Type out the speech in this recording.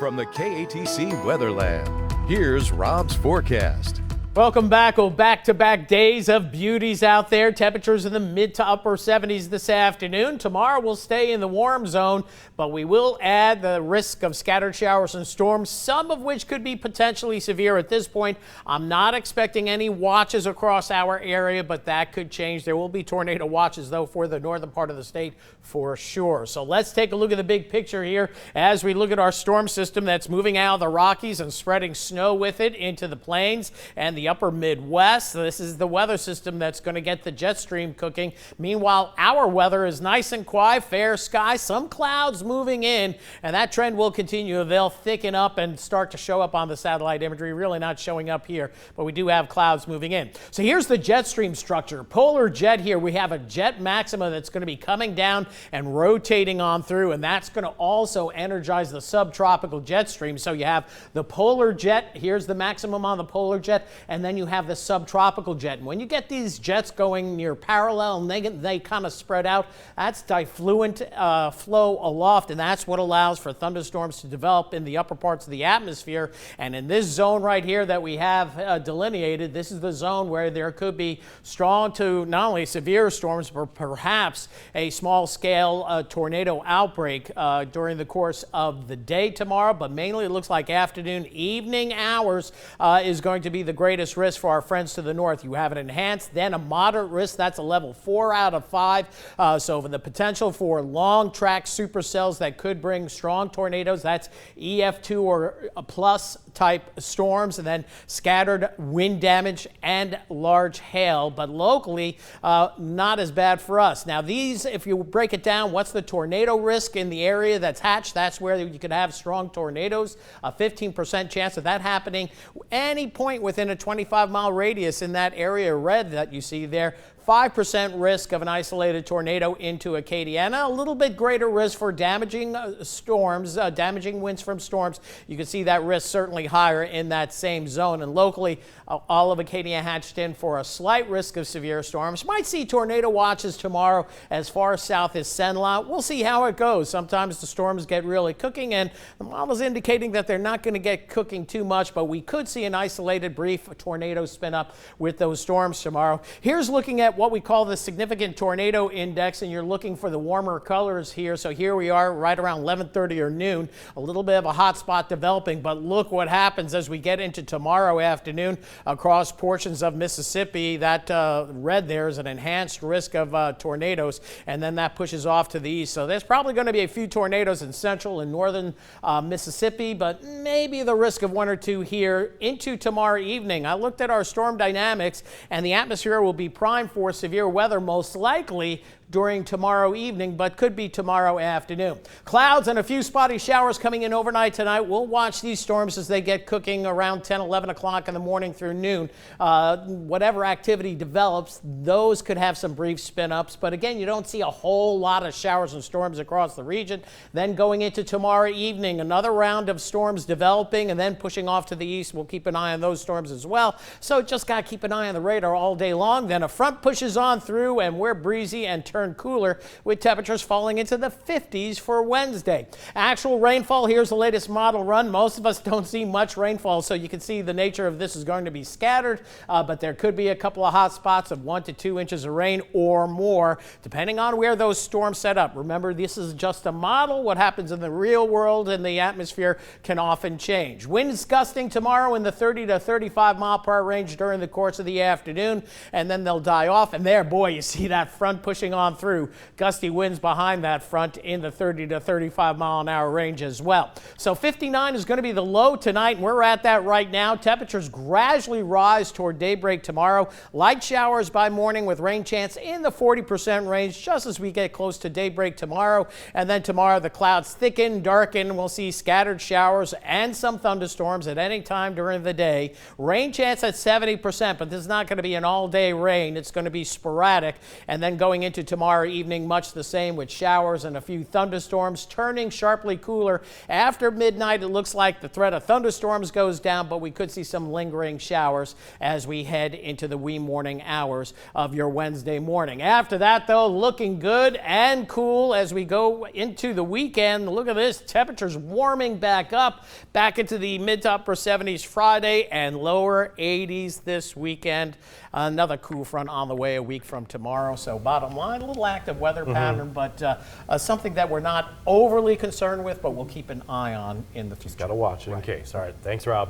From the KATC Weatherland, here's Rob's forecast. Welcome back. Well, back-to-back days of beauties out there. Temperatures in the mid to upper 70s this afternoon. Tomorrow we'll stay in the warm zone, but we will add the risk of scattered showers and storms, some of which could be potentially severe at this point. I'm not expecting any watches across our area, but that could change. There will be tornado watches, though, for the northern part of the state for sure. So let's take a look at the big picture here as we look at our storm system that's moving out of the Rockies and spreading snow with it into the plains and the upper Midwest. This is the weather system that's going to get the jet stream cooking. Meanwhile, our weather is nice and quiet, fair sky, some clouds moving in, and that trend will continue. They'll thicken up and start to show up on the satellite imagery. Really not showing up here, but we do have clouds moving in. So here's the jet stream structure. Polar jet here. We have a jet maxima that's going to be coming down and rotating on through, and that's going to also energize the subtropical jet stream. So you have the polar jet. Here's the maximum on the polar jet, and then you have the subtropical jet. And when you get these jets going near parallel and they kind of spread out, that's diffluent flow aloft, and that's what allows for thunderstorms to develop in the upper parts of the atmosphere. And in this zone right here that we have delineated, this is the zone where there could be strong to not only severe storms, but perhaps a small scale tornado outbreak during the course of the day tomorrow. But mainly it looks like afternoon, evening hours is going to be the greatest risk for our friends to the north. You have an enhanced, then a moderate risk. That's a level 4 out of 5. So for the potential for long track supercells that could bring strong tornadoes, that's EF2 or plus type storms, and then scattered wind damage and large hail. But locally, not as bad for us. Now these, if you break it down, what's the tornado risk in the area that's hatched? That's where you could have strong tornadoes. A 15% chance of that happening any point within a 25-mile radius in that area red that you see there. 5% risk of an isolated tornado into Acadiana. A little bit greater risk for damaging storms, damaging winds from storms. You can see that risk certainly higher in that same zone. And locally, all of Acadiana hatched in for a slight risk of severe storms. Might see tornado watches tomorrow as far south as Cenla. We'll see how it goes. Sometimes the storms get really cooking, and the model's indicating that they're not going to get cooking too much, but we could see an isolated brief tornado spin up with those storms tomorrow. Here's looking at what we call the significant tornado index, and you're looking for the warmer colors here. So here we are right around 11:30 or noon, a little bit of a hot spot developing, but look what happens as we get into tomorrow afternoon across portions of Mississippi. That red there is an enhanced risk of tornadoes, and then that pushes off to the east. So there's probably going to be a few tornadoes in central and northern Mississippi, but maybe the risk of 1 or 2 here into tomorrow evening. I looked at our storm dynamics, and the atmosphere will be primed for severe weather most likely during tomorrow evening, but could be tomorrow afternoon. Clouds and a few spotty showers coming in overnight tonight. We'll watch these storms as they get cooking around 10, 11 o'clock in the morning through noon. Whatever activity develops, those could have some brief spin-ups, but again, you don't see a whole lot of showers and storms across the region. Then going into tomorrow evening, another round of storms developing and then pushing off to the east. We'll keep an eye on those storms as well. So just got to keep an eye on the radar all day long. Then a front pushes on through, and we're breezy and turn cooler with temperatures falling into the 50s for Wednesday. Actual rainfall, here's the latest model run. Most of us don't see much rainfall, so you can see the nature of this is going to be scattered, but there could be a couple of hot spots of 1 to 2 inches of rain or more, depending on where those storms set up. Remember, this is just a model. What happens in the real world and the atmosphere can often change. Winds gusting tomorrow in the 30 to 35 mile per hour range during the course of the afternoon, and then they'll die off. And there, boy, you see that front pushing on through. Gusty winds behind that front in the 30 to 35 mile an hour range as well. So 59 is going to be the low tonight, and we're at that right now. Temperatures gradually rise toward daybreak tomorrow. Light showers by morning with rain chance in the 40% range just as we get close to daybreak tomorrow. And then tomorrow the clouds thicken, darken. We'll see scattered showers and some thunderstorms at any time during the day. Rain chance at 70%, but this is not going to be an all-day rain. It's going to be sporadic. And then going into tomorrow, tomorrow evening, much the same with showers and a few thunderstorms, turning sharply cooler. After midnight, it looks like the threat of thunderstorms goes down, but we could see some lingering showers as we head into the wee morning hours of your Wednesday morning. After that, though, looking good and cool as we go into the weekend. Look at this, temperatures warming back up, back into the mid to upper 70s Friday and lower 80s this weekend. Another cool front on the way a week from tomorrow. So bottom line, a little active weather pattern, but something that we're not overly concerned with, but we'll keep an eye on in the future. Just got to watch it in case. All right. Thanks, Rob.